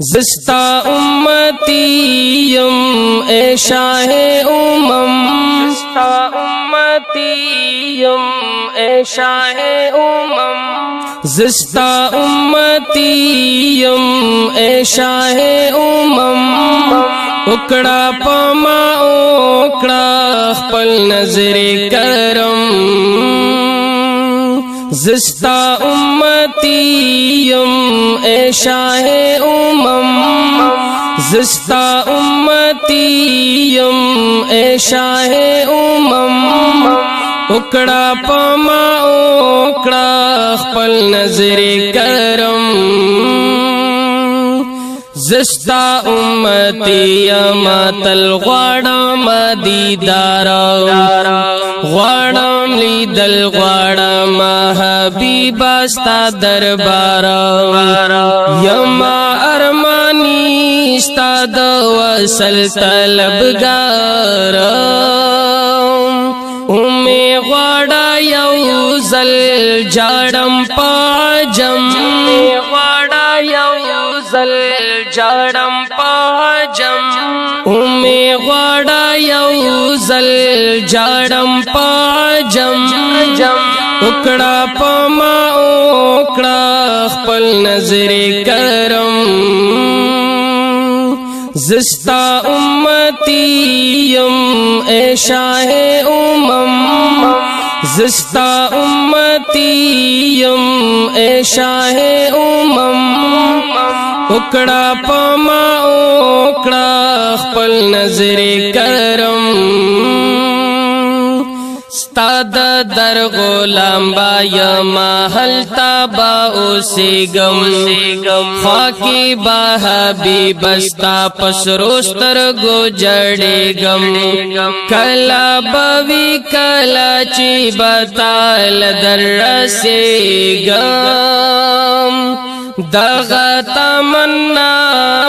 زستا امتیم اے شاہ زستا امتیم اے شاہ زستا امتیم اے شاہ اکڑا پما اکڑا خپل نظر کرم زستا امتیم اے شاہ زستا امتیم اے شاہ اکڑا پما اکڑا خپل نظر کرم زستا امتیم تل غواړم دیدار غواړم لیدل غواړم حبیب ستا دربار یما ارمانی ستا د وصل طلبګار اومه غواړه یو زل جاړم پاجم غواړه یو زل جاړم پاجم اومه غواړه یو زل جاړم پاجم اکڑا پما اکڑا خپل نظر کرم زستا امتیم اے شاہ زستا امتیم اے شاہ اکڑا پما اکڑا خپل نظر کرم ستا در غلام با یما حلتا با اوسیگم خواکی با حبیب ستا پسروستر گو جڑیگم کلا بوی کلا چی بطال در رسیگم دغا تمنا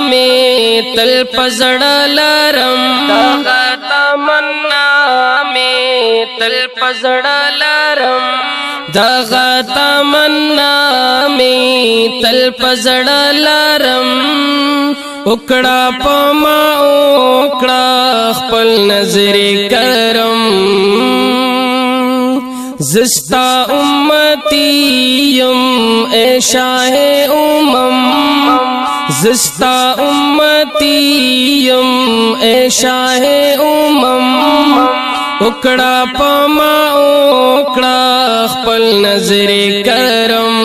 میں تل پزڑ لرم دغا تمنا میں تل پزڑ لرم دغا تمنا میں تل پزڑ لرم اکڑا پما اکڑا خپل نظر کرم زستا امتیم اے شاہ زستا امتیم اے شاہ اکڑا پما اکڑا خپل نظر کرم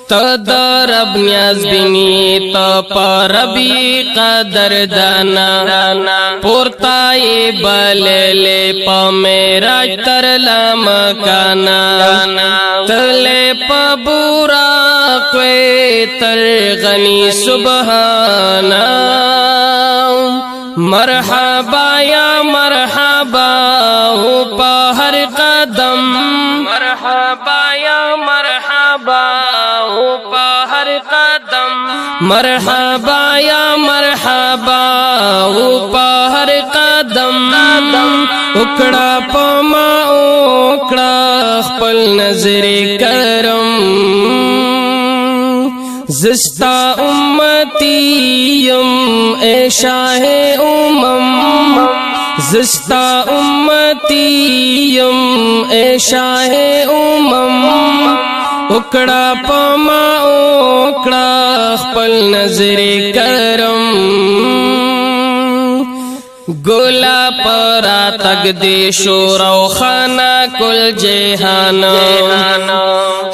تا رب نیاز بینی تا پا ربی قدر دانا پورتائی بلیلے پا میراج تر لامکانا تلے پا بورا کوئی تر غنی سبحانا مرحبا یا مرحبا ہو پا ہر قدم مرحبا یا مرحبا ہو پا ہر قدم مرحبا یا مرحبا ہو پا ہر قدم اکڑا پما اکڑا خپل نظر کرم زستا امتیم اے شاہ زستا امتیم اے شاہ اکڑا پما اکڑا خپل نظر کرم گولا پرا تگ دے شورو خانا کل جہانا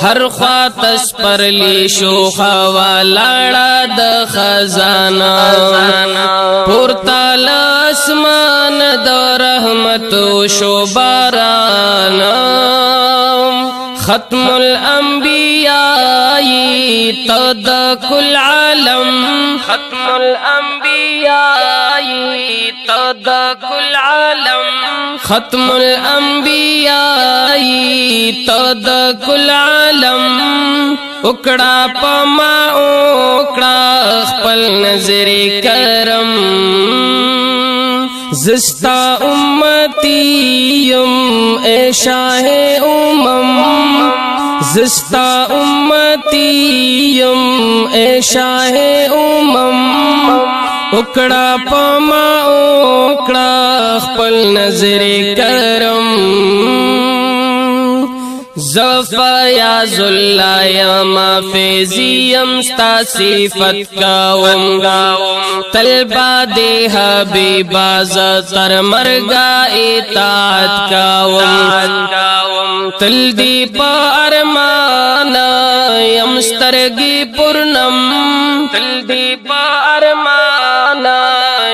ہر خواتس پر لی شوخا والاڑا د خزانا پورتال اسمان د رحمت و شوبارانا ختم الانبیاء تد کل عالم ختم الانبیاء تد کل عالم ختم الانبیاء تد کل عالم اکڑا پما اکڑا خپل نظر کرم زستا امتیم اے شاہ زستا امتیم اے شاہ اکڑا پما اکڑا خپل نظر کرم زفا یا ذلہ یا ما فیزیم ستا صفت کاوم طلبہ دے حبیبا زتر مرگا اطاعت کاوم تل دی پا ارمانا یمسترگی پرنم تل دی پا ارمانا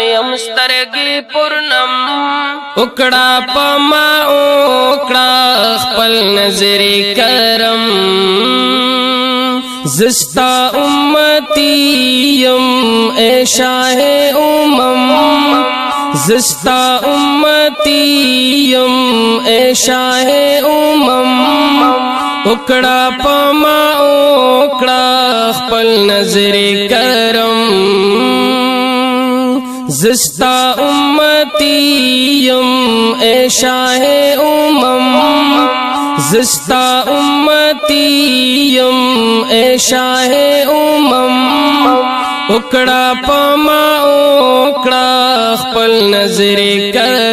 یمسترگی پرنم اکڑا پما اکڑا خپل نظر کرم زستا امتیم اے شاہ زستا امتیم اے شاہ اکڑا پما اکڑا خپل نظر کرم زستا امتیم اے شاہ زستا امتیم اے شاہ اکڑا پما اکڑا خپل نظر کرم